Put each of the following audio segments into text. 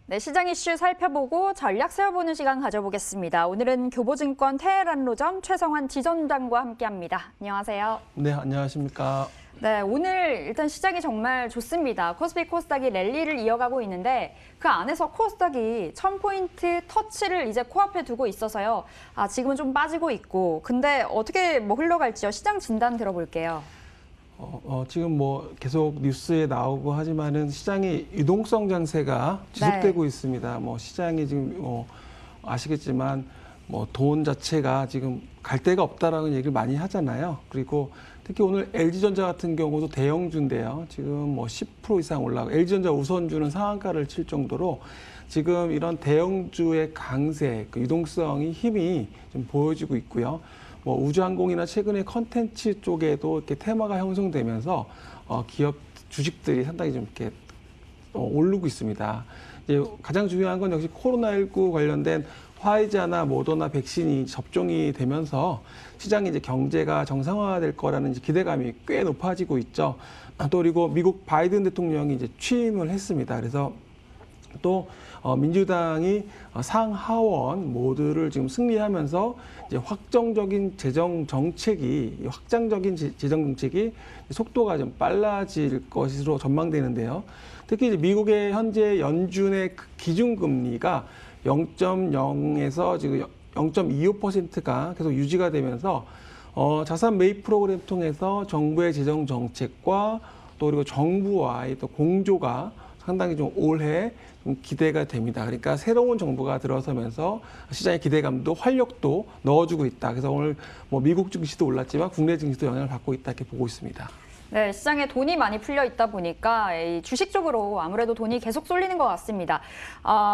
네, 시장 이슈 살펴보고 전략 세워보는 시간 가져보겠습니다. 오늘은 교보증권 테헤란로점 최성환 지점장과 함께합니다. 안녕하세요. 네, 안녕하십니까. 네, 오늘 일단 시장이 정말 좋습니다. 코스피 코스닥이 랠리를 이어가고 있는데 그 안에서 코스닥이 1000포인트 터치를 이제 코앞에 두고 있어서요. 지금은 좀 빠지고 있고 근데 어떻게 흘러갈지요? 시장 진단 들어볼게요. 지금 계속 뉴스에 나오고 하지만은 시장이 유동성 장세가 지속되고 있습니다. 시장이 지금 아시겠지만 돈 자체가 지금 갈 데가 없다라는 얘기를 많이 하잖아요. 그리고 특히 오늘 LG전자 같은 경우도 대형주인데요. 지금 10% 이상 올라가고 LG전자 우선주는 상한가를 칠 정도로 지금 이런 대형주의 강세, 그 유동성이 힘이 좀 보여지고 있고요. 우주항공이나 최근에 컨텐츠 쪽에도 이렇게 테마가 형성되면서 기업 주식들이 상당히 좀 이렇게 오르고 있습니다. 이제 가장 중요한 건 역시 코로나19 관련된 화이자나 모더나 백신이 접종이 되면서 시장이 이제 경제가 정상화될 거라는 이제 기대감이 꽤 높아지고 있죠. 또 그리고 미국 바이든 대통령이 이제 취임을 했습니다. 그래서 또 민주당이 상하원 모두를 지금 승리하면서 이제 확정적인 재정 정책이 속도가 좀 빨라질 것으로 전망되는데요. 특히 이제 미국의 현재 연준의 기준금리가 0.0에서 지금 0.25%가 계속 유지가 되면서 자산 매입 프로그램 통해서 정부의 재정 정책과 또 그리고 정부와의 또 공조가 상당히 좀 올해 좀 기대가 됩니다. 그러니까 새로운 정부가 들어서면서 시장의 기대감도 활력도 넣어주고 있다. 그래서 오늘 미국 증시도 올랐지만 국내 증시도 영향을 받고 있다 이렇게 보고 있습니다. 네, 시장에 돈이 많이 풀려 있다 보니까 이 주식 쪽으로 아무래도 돈이 계속 쏠리는 것 같습니다.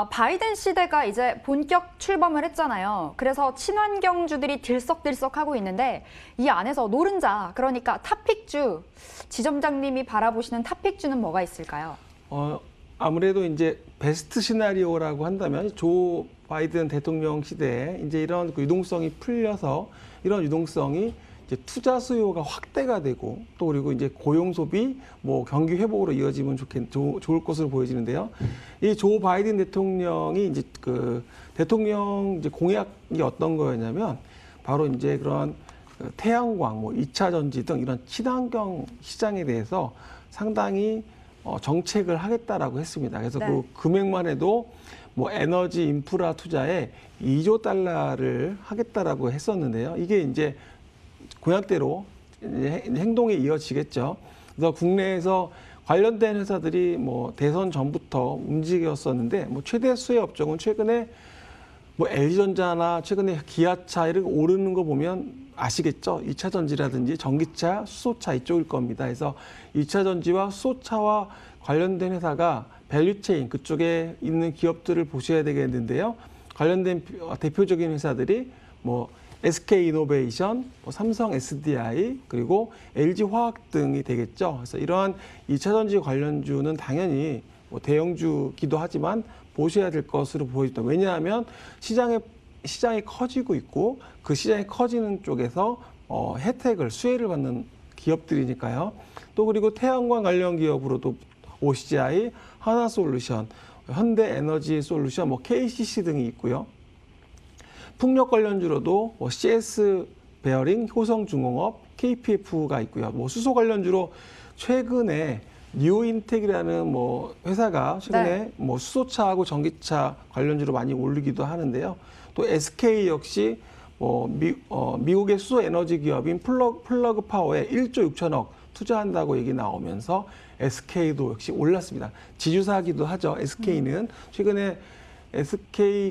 바이든 시대가 이제 본격 출범을 했잖아요. 그래서 친환경주들이 들썩들썩하고 있는데 이 안에서 노른자, 그러니까 탑픽주, 지점장님이 바라보시는 탑픽주는 뭐가 있을까요? 아무래도 이제 베스트 시나리오라고 한다면 조 바이든 대통령 시대에 이제 이런 유동성이 풀려서 이런 유동성이 이제 투자 수요가 확대가 되고 또 그리고 이제 고용 소비, 경기 회복으로 이어지면 좋을 것으로 보여지는데요. 이 조 바이든 대통령이 이제 대통령 이제 공약이 어떤 거였냐면 바로 이제 그런 태양광, 2차 전지 등 이런 친환경 시장에 대해서 상당히 정책을 하겠다라고 했습니다. 그래서 네. 그 금액만 해도 에너지 인프라 투자에 2조 달러를 하겠다라고 했었는데요. 이게 이제 공약대로 이제 행동에 이어지겠죠. 그래서 국내에서 관련된 회사들이 대선 전부터 움직였었는데 최대 수혜 업종은 최근에 LG전자나 최근에 기아차 이렇게 오르는 거 보면 아시겠죠? 2차 전지라든지 전기차, 수소차 이쪽일 겁니다. 그래서 2차 전지와 수소차와 관련된 회사가 밸류체인 그쪽에 있는 기업들을 보셔야 되겠는데요. 관련된 대표적인 회사들이 SK이노베이션, 삼성 SDI, 그리고 LG화학 등이 되겠죠. 그래서 이러한 2차 전지 관련주는 당연히 대형주기도 하지만 보셔야 될 것으로 보여집니다. 왜냐하면 시장이 커지고 있고 그 시장이 커지는 쪽에서 혜택을, 수혜를 받는 기업들이니까요. 또 그리고 태양광 관련 기업으로도 OCI, 하나솔루션, 현대에너지솔루션, KCC 등이 있고요. 풍력 관련주로도 CS 베어링, 효성중공업, KPF가 있고요. 수소 관련주로 최근에 뉴인텍이라는 회사가 최근에 수소차하고 전기차 관련주로 많이 올리기도 하는데요. 또 SK 역시 미국의 수소 에너지 기업인 플러그 파워에 1조 6천억 투자한다고 얘기 나오면서 SK도 역시 올랐습니다. 지주사기도 하죠. SK는 최근에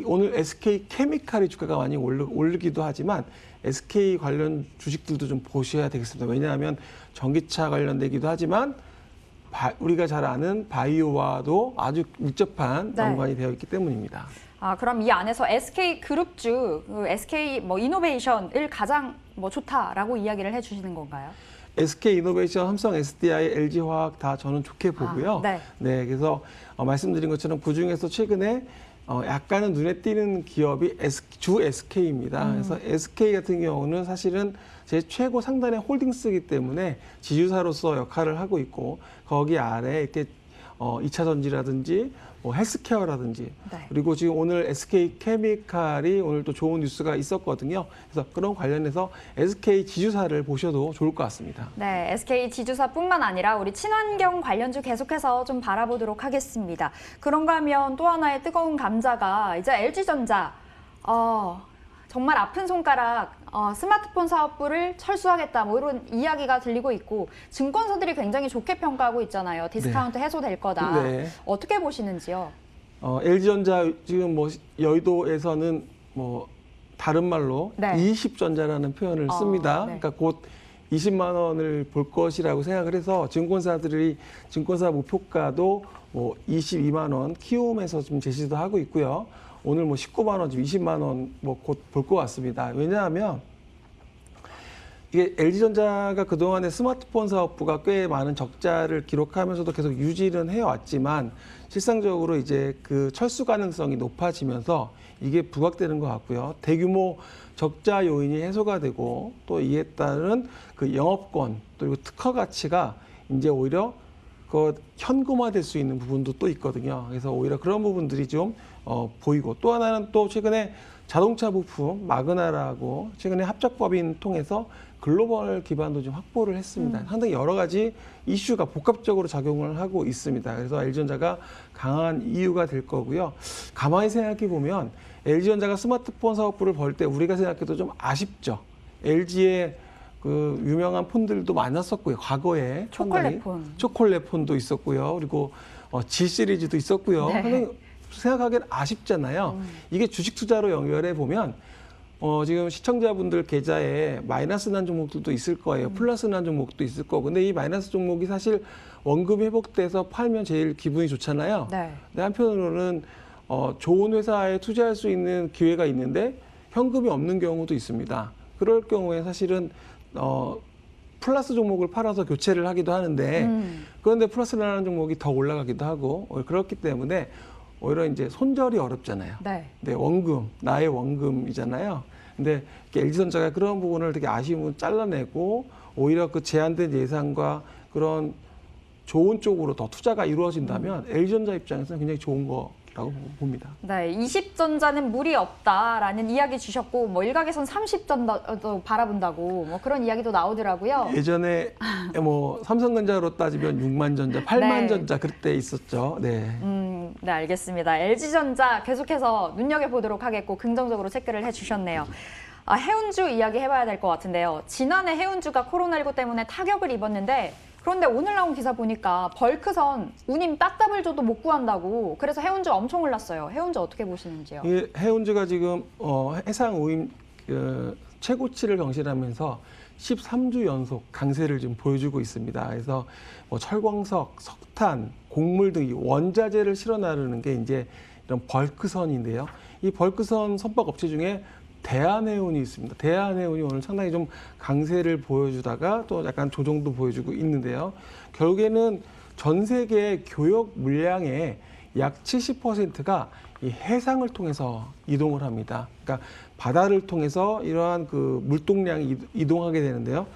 오늘 SK 케미칼이 주가가 많이 오르기도 하지만 SK 관련 주식들도 좀 보셔야 되겠습니다. 왜냐하면 전기차 관련되기도 하지만 우리가 잘 아는 바이오와도 아주 밀접한 연관이 되어 있기 때문입니다. 그럼 이 안에서 SK 그룹주, SK 이노베이션을 가장 좋다라고 이야기를 해주시는 건가요? SK 이노베이션, 삼성 SDI, LG화학 다 저는 좋게 보고요. 네, 그래서 말씀드린 것처럼 그 중에서 최근에 약간은 눈에 띄는 기업이 주 SK입니다. 그래서 SK 같은 경우는 사실은 제 최고 상단의 홀딩스이기 때문에 지주사로서 역할을 하고 있고 거기 아래 이렇게 2차 전지라든지 뭐 헬스케어라든지 네. 그리고 지금 오늘 SK 케미칼이 오늘 또 좋은 뉴스가 있었거든요. 그래서 그런 관련해서 SK 지주사를 보셔도 좋을 것 같습니다. 네, SK 지주사뿐만 아니라 우리 친환경 관련주 계속해서 좀 바라보도록 하겠습니다. 그런가 하면 또 하나의 뜨거운 감자가 이제 LG전자. 정말 아픈 손가락 스마트폰 사업부를 철수하겠다 뭐 이런 이야기가 들리고 있고 증권사들이 굉장히 좋게 평가하고 있잖아요. 디스카운트 해소될 거다. 네. 어떻게 보시는지요? LG전자 지금 뭐 여의도에서는 뭐 다른 말로 네. 20전자라는 표현을 씁니다. 네. 그러니까 곧 20만 원을 볼 것이라고 생각을 해서 증권사들이 증권사 목표가도 뭐 22만 원 키움에서 좀 제시도 하고 있고요. 오늘 뭐 19만 원, 지금 20만 원 뭐 곧 볼 것 같습니다. 왜냐하면 이게 LG전자가 그동안에 스마트폰 사업부가 꽤 많은 적자를 기록하면서도 계속 유지는 해왔지만 실상적으로 이제 그 철수 가능성이 높아지면서 이게 부각되는 것 같고요. 대규모 적자 요인이 해소가 되고 또 이에 따른 그 영업권 그리고 특허 가치가 이제 오히려 그 현금화될 수 있는 부분도 또 있거든요. 그래서 오히려 그런 부분들이 좀 보이고 또 하나는 또 최근에 자동차 부품 마그나라고 최근에 합작법인 통해서 글로벌 기반도 좀 확보를 했습니다. 상당히 여러 가지 이슈가 복합적으로 작용을 하고 있습니다. 그래서 LG전자가 강한 이유가 될 거고요. 가만히 생각해 보면 LG전자가 스마트폰 사업부를 벌 때 우리가 생각해도 좀 아쉽죠. LG의 그 유명한 폰들도 많았었고요. 과거에 초콜릿폰. 초콜릿폰도 있었고요. 그리고 G 시리즈도 있었고요. 네. 상당히 생각하기엔 아쉽잖아요. 이게 주식 투자로 연결해 보면 지금 시청자분들 계좌에 마이너스 난 종목들도 있을 거예요. 플러스 난 종목도 있을 거고. 근데 이 마이너스 종목이 사실 원금이 회복돼서 팔면 제일 기분이 좋잖아요. 네. 근데 한편으로는 좋은 회사에 투자할 수 있는 기회가 있는데 현금이 없는 경우도 있습니다. 그럴 경우에 사실은 플러스 종목을 팔아서 교체를 하기도 하는데 그런데 플러스 나는 종목이 더 올라가기도 하고 그렇기 때문에 오히려 이제 손절이 어렵잖아요. 네. 네, 원금, 나의 원금이잖아요. 근데 LG전자가 그런 부분을 되게 아쉬움을 잘라내고 오히려 그 제한된 예산과 그런 좋은 쪽으로 더 투자가 이루어진다면 LG전자 입장에서는 굉장히 좋은 거라고 봅니다. 네, 20전자는 무리 없다라는 이야기 주셨고 뭐 일각에선 30전자도 바라본다고 뭐 그런 이야기도 나오더라고요. 예전에 뭐 삼성전자로 따지면 6만 전자, 8만 네. 전자 그때 있었죠. 네. 네, 알겠습니다. LG전자 계속해서 눈여겨보도록 하겠고 긍정적으로 체크를 해주셨네요. 해운주 이야기 해봐야 될 것 같은데요. 지난해 해운주가 코로나19 때문에 타격을 입었는데 그런데 오늘 나온 기사 보니까 벌크선 운임 따답을 줘도 못 구한다고 그래서 해운주 엄청 올랐어요. 해운주 어떻게 보시는지요? 이 해운주가 지금 해상 우임 최고치를 경신하면서 13주 연속 강세를 지금 보여주고 있습니다. 그래서 뭐 철광석, 석탄, 곡물 등 원자재를 실어 나르는 게 이제 이런 벌크선인데요. 이 벌크선 선박 업체 중에 대한해운이 있습니다. 대한해운이 오늘 상당히 좀 강세를 보여주다가 또 약간 조정도 보여주고 있는데요. 결국에는 전 세계 교역 물량의 약 70%가 이 해상을 통해서 이동을 합니다. 그러니까 바다를 통해서 이러한 그 물동량이 이동하게 되는데요.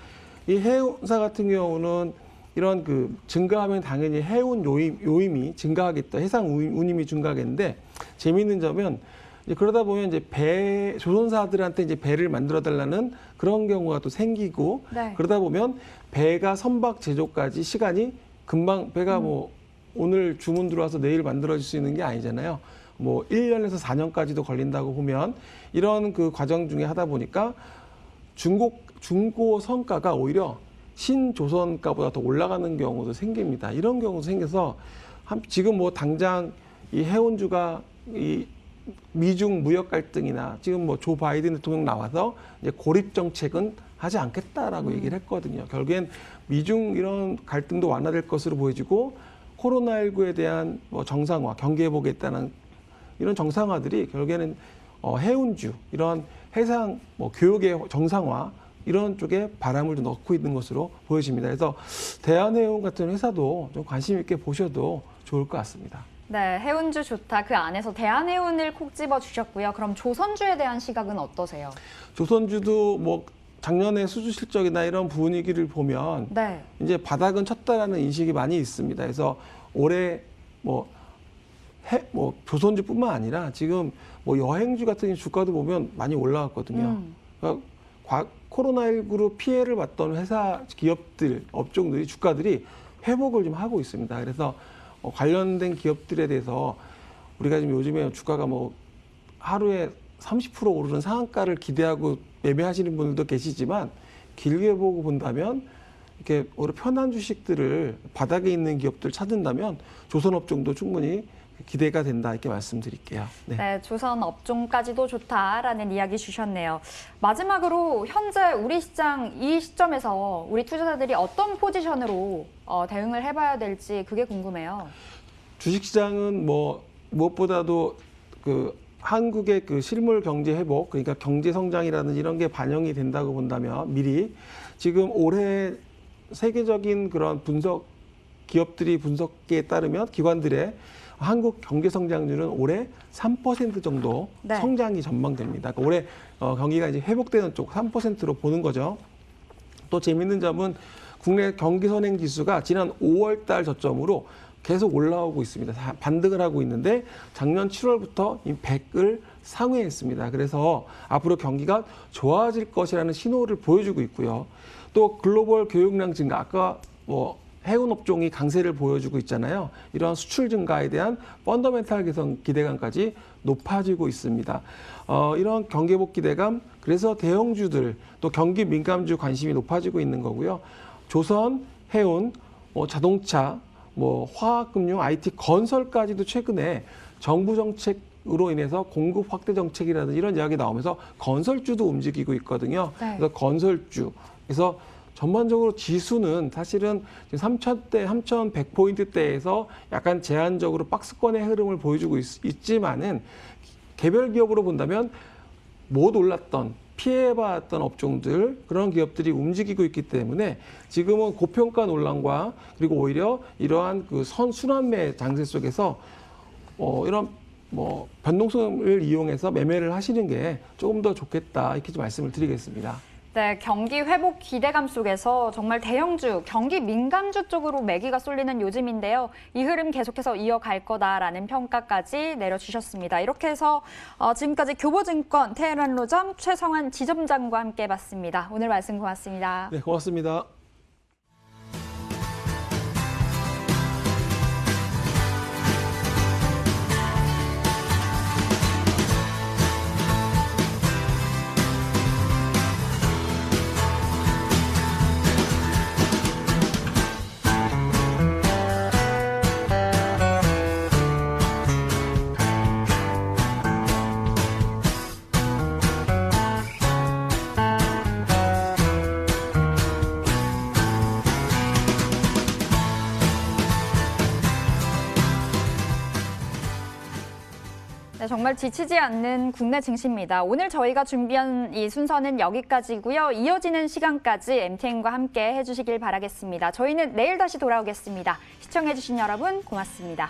이 해운사 같은 경우는 이런 그 증가하면 당연히 해운 요임이 증가하겠다. 해상 운임이 증가하겠는데 재미있는 점은 이제 그러다 보면 이제 조선사들한테 이제 배를 만들어 달라는 그런 경우가 또 생기고 네. 그러다 보면 배가 선박 제조까지 시간이 금방 배가 뭐 오늘 주문 들어와서 내일 만들어질 수 있는 게 아니잖아요. 뭐 1년에서 4년까지도 걸린다고 보면 이런 그 과정 중에 하다 보니까 중고 성가가 오히려 신조선가보다 더 올라가는 경우도 생깁니다. 이런 경우도 생겨서 지금 뭐 당장 이 해운주가 이 미중 무역 갈등이나 지금 뭐 조 바이든 대통령 나와서 이제 고립 정책은 하지 않겠다라고 얘기를 했거든요. 결국엔 미중 이런 갈등도 완화될 것으로 보여지고 코로나19에 대한 뭐 정상화, 경기 회복했다는 이런 정상화들이 결국에는 해운주 이런 해상 뭐 교역의 정상화 이런 쪽에 바람을 좀 넣고 있는 것으로 보여집니다. 그래서 대한해운 같은 회사도 좀 관심 있게 보셔도 좋을 것 같습니다. 네, 해운주 좋다. 그 안에서 대한해운을 콕 집어 주셨고요. 그럼 조선주에 대한 시각은 어떠세요? 조선주도 뭐 작년에 수주 실적이나 이런 분위기를 보면 네. 이제 바닥은 쳤다라는 인식이 많이 있습니다. 그래서 올해 조선주뿐만 아니라 지금 여행주 같은 주가도 보면 많이 올라왔거든요. 그러니까 코로나19로 피해를 봤던 회사, 기업들, 업종들이 주가들이 회복을 좀 하고 있습니다. 그래서 관련된 기업들에 대해서 우리가 지금 요즘에 주가가 하루에 30% 오르는 상한가를 기대하고 매매하시는 분들도 계시지만 길게 보고 본다면 이렇게 오히려 편한 주식들을 바닥에 있는 기업들 찾는다면 조선업종도 충분히 기대가 된다 이렇게 말씀드릴게요. 네. 네, 조선 업종까지도 좋다라는 이야기 주셨네요. 마지막으로 현재 우리 시장 이 시점에서 우리 투자자들이 어떤 포지션으로 대응을 해봐야 될지 그게 궁금해요. 주식시장은 무엇보다도 한국의 실물 경제 회복, 그러니까 경제 성장이라든지 이런 게 반영이 된다고 본다면 미리 지금 올해 세계적인 그런 기업들이 분석에 따르면 기관들의 한국 경제 성장률은 올해 3% 정도 네. 성장이 전망됩니다. 그러니까 올해 경기가 이제 회복되는 쪽 3%로 보는 거죠. 또 재밌는 점은 국내 경기 선행 지수가 지난 5월 달 저점으로 계속 올라오고 있습니다. 반등을 하고 있는데 작년 7월부터 이 100을 상회했습니다. 그래서 앞으로 경기가 좋아질 것이라는 신호를 보여주고 있고요. 또 글로벌 교역량 증가, 아까 해운 업종이 강세를 보여주고 있잖아요. 이러한 수출 증가에 대한 펀더멘탈 개선 기대감까지 높아지고 있습니다. 이런 경기 회복 기대감, 그래서 대형주들 또 경기 민감주 관심이 높아지고 있는 거고요. 조선, 해운, 자동차, 화학금융, IT, 건설까지도 최근에 정부 정책으로 인해서 공급 확대 정책이라든지 이런 이야기 나오면서 건설주도 움직이고 있거든요. 네. 그래서 건설주, 그래서 전반적으로 지수는 사실은 3,000대, 3,100포인트대에서 약간 제한적으로 박스권의 흐름을 보여주고 있지만은 개별 기업으로 본다면 못 올랐던 피해봤던 업종들 그런 기업들이 움직이고 있기 때문에 지금은 고평가 논란과 그리고 오히려 이러한 순환매 장세 속에서 이런 변동성을 이용해서 매매를 하시는 게 조금 더 좋겠다 이렇게 좀 말씀을 드리겠습니다. 네, 경기 회복 기대감 속에서 정말 대형주, 경기 민감주 쪽으로 매기가 쏠리는 요즘인데요. 이 흐름 계속해서 이어갈 거다라는 평가까지 내려주셨습니다. 이렇게 해서 지금까지 교보증권 테헤란로점 최성환 지점장과 함께 해봤습니다. 오늘 말씀 고맙습니다. 네, 고맙습니다. 네, 정말 지치지 않는 국내 증시입니다. 오늘 저희가 준비한 이 순서는 여기까지고요. 이어지는 시간까지 MTN과 함께 해주시길 바라겠습니다. 저희는 내일 다시 돌아오겠습니다. 시청해주신 여러분 고맙습니다.